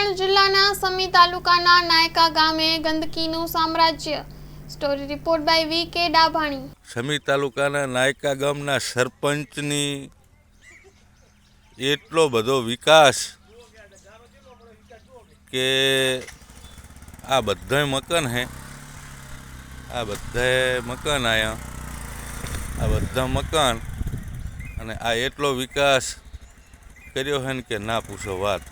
પાટણ જિલ્લાના સમી તાલુકાના નાયકા ગામે ગંદકીનું સામ્રાજ્ય। Story report by V K. Dabhani. Sami તાલુકાના નાયકા ગામના સરપંચની એટલો બધો વિકાસ કે આ બધાય મકાન હે, આ બધાય મકાન આયા, આ બધા મકાન અને આ એટલો વિકાસ કર્યો હે ને કે ના પૂછો વાત,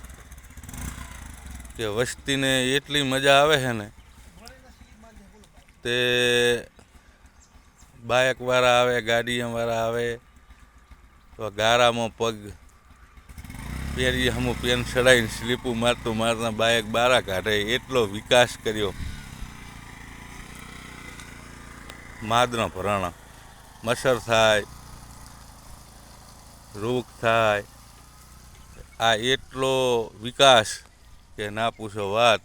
કે વસ્તીને એટલી મજા આવે છે ને તે બાઇકવાળા આવે, ગાડીવાળા આવે તો ગારામાં પગ પેરી હમું પેન ચડાવીને સ્લીપું મારતું મારતા બાઇક બારા કાઢે, એટલો વિકાસ કર્યો। માદના ભરાણા મચ્છર થાય, રોગ થાય, આ એટલો વિકાસ કે ના પૂછો વાત।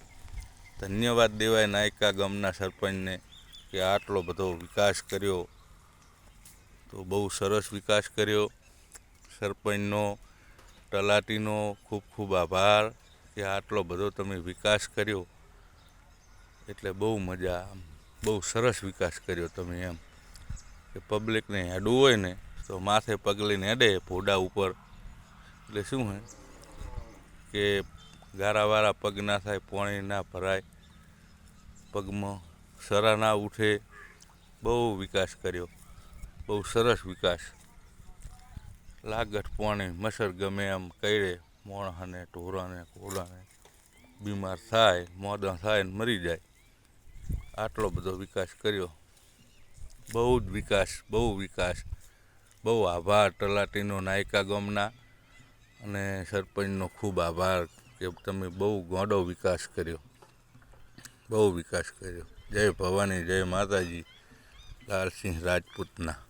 ધન્યવાદ દેવાય નાયકા ગામના સરપંચને કે આટલો બધો વિકાસ કર્યો, તો બહુ સરસ વિકાસ કર્યો। સરપંચનો, તલાટીનો ખૂબ ખૂબ આભાર કે આટલો બધો તમે વિકાસ કર્યો, એટલે બહુ મજા, બહુ સરસ વિકાસ કર્યો તમે એમ કે પબ્લિકને હેડવું હોય ને તો માથે પગલીને હેડે ભોડા ઉપર, એટલે શું હે કે ગારાવાળા પગ ના થાય, પાણી ના ભરાય, પગમાં સરા ના ઉઠે, બહુ વિકાસ કર્યો, બહુ સરસ વિકાસ। લાગત પાણી મચ્છર ગમે એમ કરે, માણસને ઢોરાને ઘોડાને બીમાર થાય, મોદા થાય ને મરી જાય, આટલો બધો વિકાસ કર્યો। બહુ જ વિકાસ, બહુ વિકાસ, બહુ આભાર તલાટીનો નાયકા ગામના અને સરપંચનો ખૂબ આભાર કે તમે બહુ ગોંડો વિકાસ કર્યો, બહુ વિકાસ કર્યો। જય ભવાની, જય માતાજી, લાલસિંહ રાજપૂતના।